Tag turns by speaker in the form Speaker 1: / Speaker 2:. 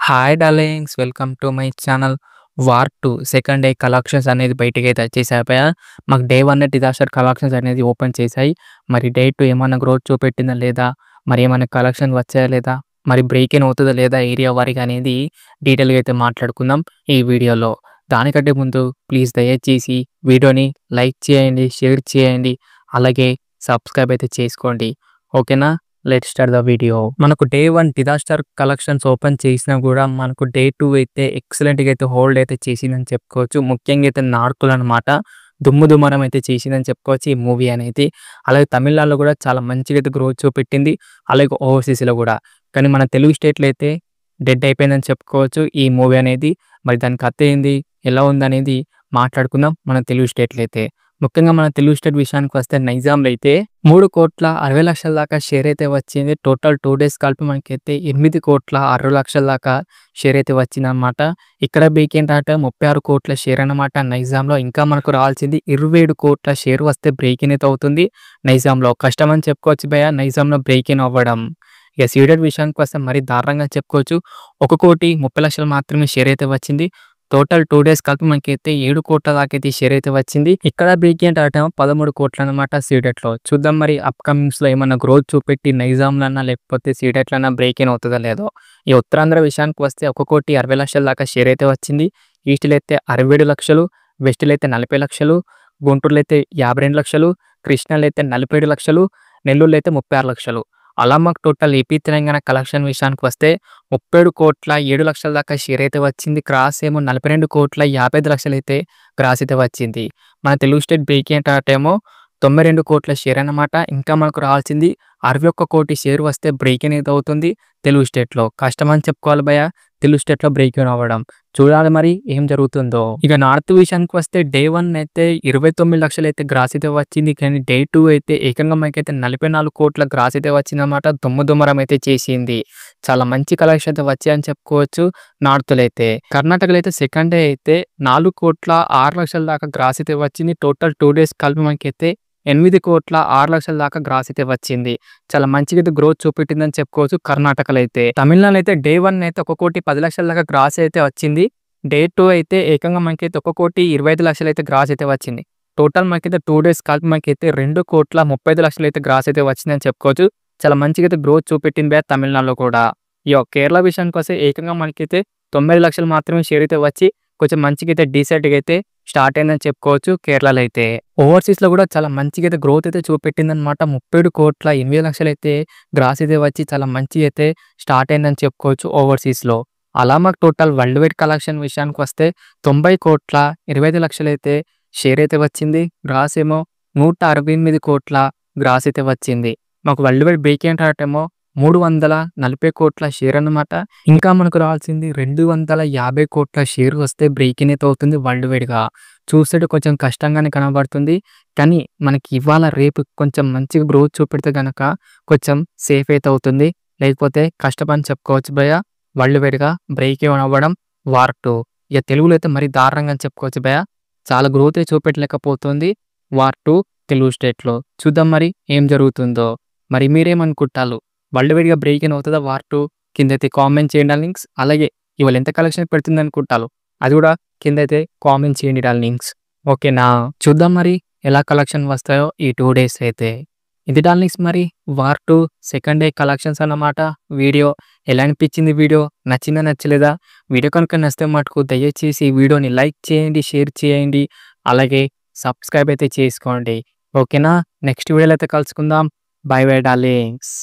Speaker 1: Hi darlings, welcome to my channel. War 2 second day collections అనేది బయటికైతే వచ్చేసాయి. మాకు day 1 disaster collections అనేది open చేశాయి. మరి డే 2 ఏమన్నా గ్రోత్ చూపెట్టిందా లేదా, మరి ఏమైనా కలెక్షన్ వచ్చాయా లేదా, మరి బ్రేక్ ఇన్ అవుతుందా లేదా ఏరియా వారికి అనేది డీటెయిల్గా అయితే మాట్లాడుకుందాం ఈ వీడియోలో. దానికంటే ముందు ప్లీజ్ దయచేసి వీడియోని లైక్ చేయండి, షేర్ చేయండి, అలాగే సబ్స్క్రైబ్ అయితే చేసుకోండి. ఓకేనా? Let's start the video. మనకు డే 1 డిజాస్టర్ కలెక్షన్స్ ఓపెన్ చేసినా కూడా మనకు డే 2 అయితే ఎక్సలెంట్గా అయితే హోల్డ్ అయితే చేసిందని చెప్పుకోవచ్చు. ముఖ్యంగా అయితే నార్త్లో అనమాట దుమ్ము దుమారం అయితే చేసిందని చెప్పుకోవచ్చు ఈ మూవీ అనేది. అలాగే తమిళనాడులో కూడా చాలా మంచిగా అయితే గ్రోత్ చూపెట్టింది, అలాగే ఓవర్సీస్లో కూడా. కానీ మన తెలుగు స్టేట్లో అయితే డెడ్ అయిపోయిందని చెప్పుకోవచ్చు ఈ మూవీ అనేది. మరి దాని కథ ఏంది, ఎలా ఉందనేది మాట్లాడుకుందాం మన తెలుగు స్టేట్లో అయితే. ముఖ్యంగా మన తెలుగు స్టేట్ విషయానికి వస్తే నైజాంలో అయితే 3,60,00,000 దాకా షేర్ అయితే వచ్చింది. టోటల్ 2 డేస్ కలిపి మనకైతే 8,60,00,000 దాకా షేర్ అయితే వచ్చిందనమాట. ఇక్కడ బ్రేక్ ఏంటంటే 36 కోట్ల షేర్ అనమాట నైజాంలో. ఇంకా మనకు రావాల్సింది 27 కోట్ల షేర్ వస్తే బ్రేక్ ఇన్ అయితే అవుతుంది నైజాంలో. కష్టం అని చెప్పుకోవచ్చు భయ్య నైజాంలో బ్రేక్ ఇన్ అవ్వడం. ఇక సీడెడ్ విషయానికి వస్తే మరీ దారుణంగా చెప్పుకోవచ్చు. 1,30,00,000 మాత్రమే షేర్ అయితే వచ్చింది. టోటల్ 2 డేస్ కలిపి మనకైతే 7 కోట్ల దాకా అయితే షేర్ అయితే వచ్చింది. ఇక్కడ బ్రేక్ ఏంటంటే 13 కోట్లు అనమాట సీడెట్లో. చూద్దాం మరి అప్కమింగ్స్లో ఏమన్నా గ్రోత్ చూపెట్టి నైజాంలన్నా లేకపోతే సీడెట్లన్నా బ్రేక్ ఇన్ అవుతుందో లేదో. ఈ ఉత్తరాంధ్ర విషయానికి వస్తే 1,60,00,000 దాకా షేర్ అయితే వచ్చింది. ఈస్ట్లో అయితే 67 లక్షలు, వెస్ట్లో అయితే 40 లక్షలు, గుంటూరులో అయితే 52 లక్షలు, కృష్ణాలో అయితే 47 లక్షలు, నెల్లూరులో అయితే 36 లక్షలు. అలా మాకు టోటల్ ఏపీ తెలంగాణ కలెక్షన్ విషయానికి వస్తే 37,07,00,000 దాకా షేర్ అయితే వచ్చింది. క్రాస్ ఏమో 42,55,00,000 అయితే క్రాస్ అయితే వచ్చింది. మన తెలుగు స్టేట్ బ్రేక్ ఏంటంటేమో 92 కోట్ల షేర్ అనమాట. ఇంకా మనకు రావాల్సింది 61 కోటి షేర్ వస్తే బ్రేక్ ఇన్ అయితే అవుతుంది తెలుగు స్టేట్లో. కష్టమని చెప్పుకోవాలి భయ్య తెలుగు స్టేట్లో బ్రేక్ ఇన్ అవ్వడం. చూడాలి మరి ఏం జరుగుతుందో. ఇక నార్త్ విషయానికి వస్తే డే 1 అయితే 29 లక్షలు అయితే గ్రాస్ అయితే వచ్చింది. కానీ డే 2 అయితే ఏకంగా మనకైతే 44 కోట్ల గ్రాస్ అయితే వచ్చిందన్నమాట. దుమ్మరం అయితే చేసింది. చాలా మంచి కలెక్షన్ అయితే వచ్చాయని చెప్పుకోవచ్చు నార్త్లో అయితే. కర్ణాటకలో అయితే సెకండ్ డే అయితే 4,06,00,000 దాకా గ్రాస్ అయితే వచ్చింది. టోటల్ 2 డేస్ కలిపి మనకైతే 8,06,00,000 దాకా గ్రాస్ అయితే వచ్చింది. చాలా మంచిగా అయితే గ్రోత్ చూపెట్టిందని చెప్పుకోవచ్చు కర్ణాటకలో అయితే. తమిళనాడు అయితే డే 1 అయితే 1,10,00,000 దాకా గ్రాస్ అయితే వచ్చింది. డే 2 అయితే ఏకంగా మనకైతే 1,25,00,000 అయితే గ్రాస్ అయితే వచ్చింది. టోటల్ మనకైతే 2 డేస్ కలిపి మనకైతే 2,35,00,000 అయితే గ్రాస్ అయితే వచ్చిందని చెప్పుకోవచ్చు. చాలా మంచిగా అయితే గ్రోత్ చూపెట్టింది తమిళనాడులో కూడా. కేరళ విషయానికి వస్తే ఏకంగా మనకైతే 90 లక్షలు మాత్రమే షేర్ అయితే వచ్చి కొంచెం మంచిగా అయితే డీసెంట్గా అయితే స్టార్ట్ అయిందని చెప్పుకోవచ్చు కేరళలో అయితే. ఓవర్సీస్లో కూడా చాలా మంచిగా అయితే గ్రోత్ అయితే చూపెట్టిందనమాట. 37,08,00,000 అయితే గ్రాస్ అయితే వచ్చి చాలా మంచిగా అయితే స్టార్ట్ అయిందని చెప్పుకోవచ్చు ఓవర్సీస్లో. అలా మాకు టోటల్ వరల్డ్ వైడ్ కలెక్షన్ విషయానికి వస్తే 90,25,00,000 అయితే షేర్ అయితే వచ్చింది. గ్రాస్ ఏమో 168 కోట్ల గ్రాస్ అయితే వచ్చింది. మాకు వరల్డ్ వైడ్ బ్రేక్ ఏంటంటేమో 340 కోట్ల షేర్ అనమాట. ఇంకా మనకు రావాల్సింది 250 కోట్ల షేర్ వస్తే బ్రేక్ ఇన్ అయితే అవుతుంది వరల్డ్ వైడ్గా. చూస్తే కొంచెం కష్టంగానే కనబడుతుంది. కానీ మనకి ఇవాళ రేపు కొంచెం మంచిగా గ్రోత్ చూపెడితే కనుక కొంచెం సేఫ్ అయితే అవుతుంది. లేకపోతే కష్టమని చెప్పుకోవచ్చు భయ్య వరల్డ్ వైడ్గా బ్రేక్ ఇన్ అవ్వడం వార్ 2. ఇక తెలుగులో అయితే మరీ దారుణంగా అని చెప్పుకోవచ్చు భయ్య. చాలా గ్రోత్ చూపెట్టలేకపోతుంది వార్ 2 తెలుగు స్టేట్లో. చూద్దాం మరి ఏం జరుగుతుందో. మరి మీరేమనుకుంటారు? వరల్డ్ వైడ్గా బ్రేక్ ఇన్ అవుతుందా వార్ 2? కిందైతే కామెంట్ చేయండి లింక్స్. అలాగే ఇవాళ ఎంత కలెక్షన్ పెడుతుంది అనుకుంటారు అది కూడా కిందైతే కామెంట్ చేయండి లింక్స్. ఓకేనా? చూద్దాం మరి ఎలా కలెక్షన్ వస్తాయో ఈ 2 డేస్ అయితే. ఇది లింక్స్ మరి వార్ 2 సెకండ్ డే కలెక్షన్స్ అన్నమాట. వీడియో ఎలా అనిపించింది? వీడియో నచ్చిందా నచ్చలేదా? వీడియో కనుక నచ్చితే మటుకు దయచేసి ఈ వీడియోని లైక్ చేయండి, షేర్ చేయండి, అలాగే సబ్స్క్రైబ్ అయితే చేసుకోండి. ఓకేనా? నెక్స్ట్ వీడియోలో అయితే కలుసుకుందాం. By by darlings.